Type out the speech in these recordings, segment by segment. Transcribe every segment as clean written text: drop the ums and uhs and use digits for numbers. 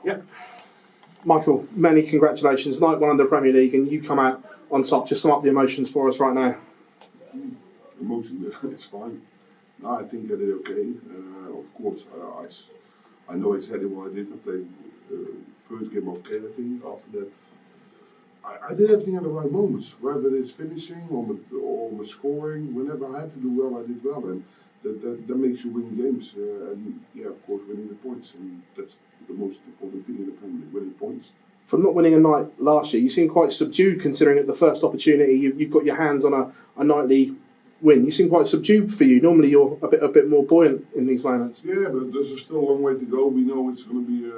Yeah. Michael, many congratulations. Night one of the Premier League, and you come out on top. Just sum up the emotions for us right now. Emotion, it's fine. No, I think I did okay. Of course, I know exactly what I did. I played first game okay, I think. After that, I did everything at the right moments. Whether it's finishing or scoring, whenever I had to do well, I did well. And that makes you win games. And yeah, of course, winning the points. And that's the most important thing in the Premier League, winning points. From not winning a night last year, you seem quite subdued considering at the first opportunity you've got your hands on a nightly win. You seem quite subdued for you. Normally you're a bit more buoyant in these moments. Yeah, but there's still a long way to go. We know it's going to be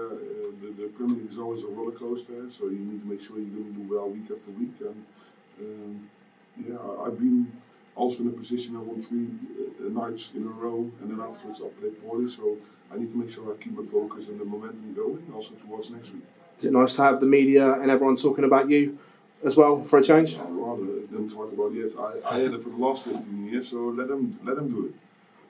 the Premier League is always a roller coaster, so you need to make sure you're going to do well week after week. And yeah, I've been also in a position I won 3 nights in a row, and then afterwards I played poorly. So I need to make sure I keep my focus and the momentum going, also towards next week. Is it nice to have the media and everyone talking about you as well for a change? I'd rather than talk about it. I had it for the last 15 years, so let them do it.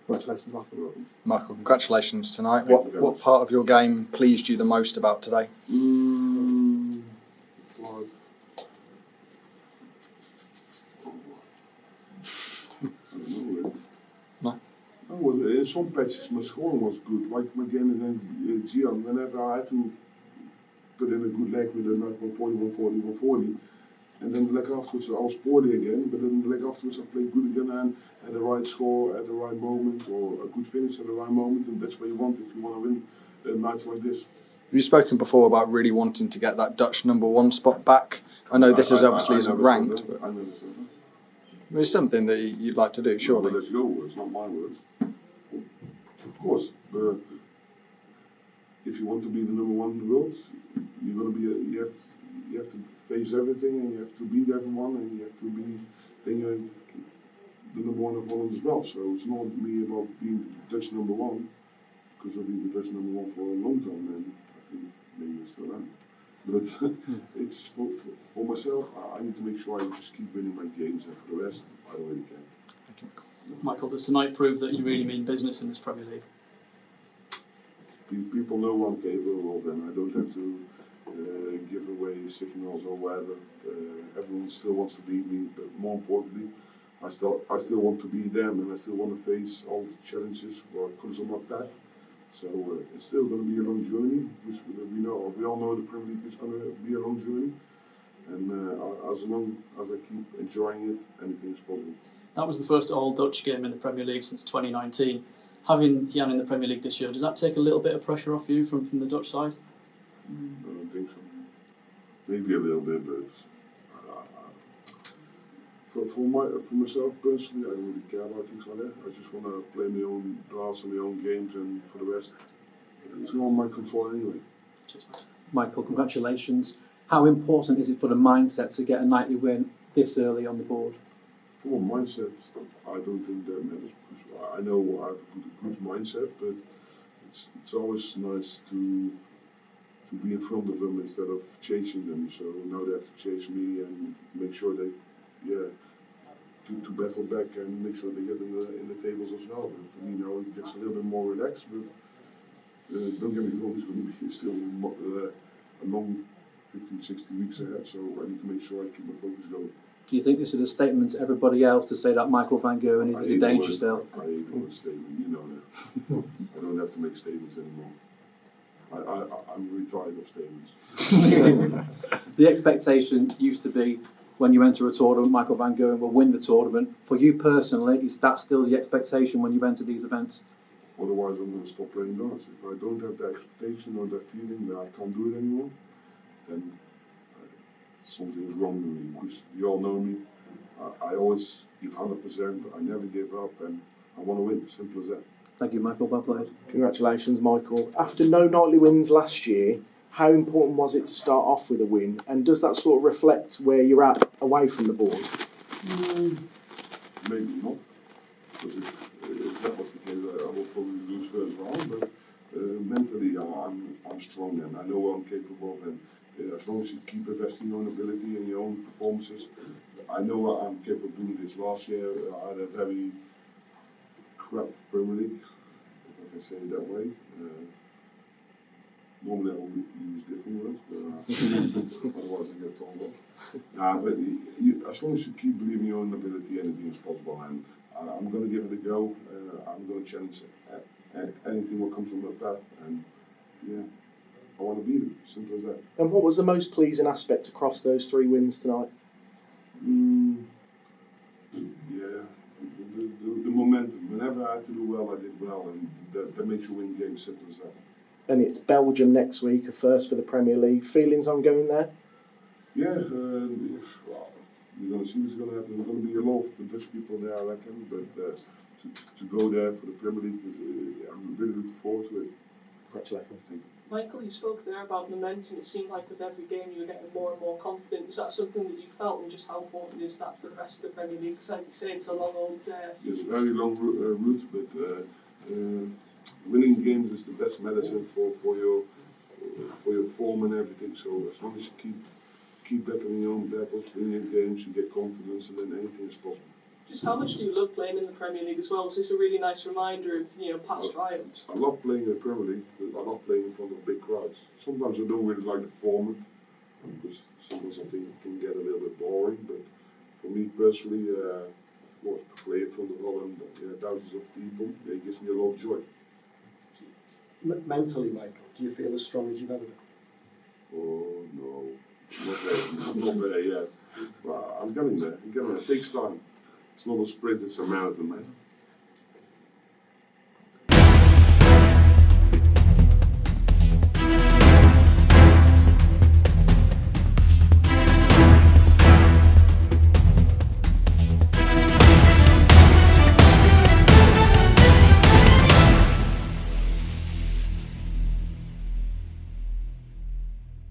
Congratulations, Michael. Michael, congratulations tonight. What part of your game pleased you the most about today? In some patches my scoring was good, like my game against Gian. Whenever I had to put in a good leg with a night 140, 140, 140, and then the leg afterwards I was poorly again, but then the leg afterwards I played good again and had the right score at the right moment, or a good finish at the right moment, and that's what you want if you want to win nights like this. You've spoken before about really wanting to get that Dutch #1 spot back. I know this obviously isn't ranked, but I never said that. it's something that you'd like to do, surely. No, that's your words, not my words. Of course, but if you want to be the #1 in the world, you're going to be. You have to face everything, and you have to beat everyone, and you have to be. Then you're the #1 of Holland as well. So it's not me about being Dutch #1, because I've been the Dutch #1 for a long time, and I think maybe I still am. But it's for myself. I need to make sure I just keep winning my games, and for the rest, I already can. Michael, does tonight prove that you really mean business in this Premier League? People know what I'm capable of, and I don't have to give away signals or whatever. Everyone still wants to beat me, but more importantly, I still want to beat them, and I still want to face all the challenges what comes on my path. So it's still going to be a long journey. We all know the Premier League is going to be a long journey, and as long as I keep enjoying it, anything is possible. That was the first all-Dutch game in the Premier League since 2019. Having Gian in the Premier League this year, does that take a little bit of pressure off you from the Dutch side? I don't think so. Maybe a little bit, but for myself personally, I don't really care about things like that. I just want to play my own darts and my own games, and for the rest, it's not my control anyway. Michael, congratulations. How important is it for the mindset to get a nightly win this early on the board? For my mindset, I don't think that matters. I know I have a good mindset, but it's always nice to be in front of them instead of chasing them. So now they have to chase me and make sure they, to battle back and make sure they get in the tables as well. But for me now it gets a little bit more relaxed, but don't get me wrong, it's going to be still a long 15, 60 weeks ahead. So I need to make sure I keep my focus going. Do you think this is a statement to everybody else to say that Michael Van Gerwen is a danger still? I hate the word statement, you know that. I don't have to make statements anymore. I'm retired of statements. The expectation used to be when you enter a tournament, Michael Van Gerwen will win the tournament. For you personally, is that still the expectation when you enter these events? Otherwise, I'm going to stop playing darts. If I don't have that expectation or that feeling that I can't do it anymore, then something is wrong with me. Because you all know me. I always give 100%. I never give up, and I want to win. Simple as that. Thank you, Michael. Well played. Congratulations, Michael. After no nightly wins last year, how important was it to start off with a win? And does that sort of reflect where you're at away from the board? Maybe not. Because if that was the case, I would probably lose first round. But mentally, I'm strong, and I know what I'm capable of. And as long as you keep investing in your own ability and your own performances, I know what I'm capable of doing this. Last year, I had a very crap Premier League, if I can say it that way. Normally I would use different words, but otherwise I get told off. But as long as you keep believing your own ability, anything is possible. And I'm going to give it a go. I'm going to challenge anything that comes from my path. And yeah, I want to beat it. Simple as that. And what was the most pleasing aspect across those 3 wins tonight? Yeah, the momentum. Whenever I had to do well, I did well, and that makes you win games. Simple as that. And it's Belgium next week, a first for the Premier League. Feelings on going there? Yeah, well, we're going to see what's going to happen. There's going to be a lot of Dutch people there, I reckon. But to go there for the Premier League, I'm really looking forward to it. Congratulations. Michael, you spoke there about momentum. It seemed like with every game you were getting more and more confident. Is that something that you felt, and just how important is that for the rest of the Premier League? Because like you say, it's a long old... It's a very long route, but winning games is the best medicine for your form and everything. So as long as you keep battling your own battles, winning your games, you get confidence, and then anything is possible. Just how much do you love playing in the Premier League as well? Was this a really nice reminder of past triumphs? I love playing in the Premier League, but I love playing in front of big crowds. Sometimes I don't really like the format, because sometimes I think it can get a little bit boring, but for me personally, of course, play in front of thousands of people, it gives me a lot of joy. Mentally, Michael, do you feel as strong as you've ever been? Oh no, not there yet. But I'm getting there. It takes time. It's not a sprint, it's a marathon, man.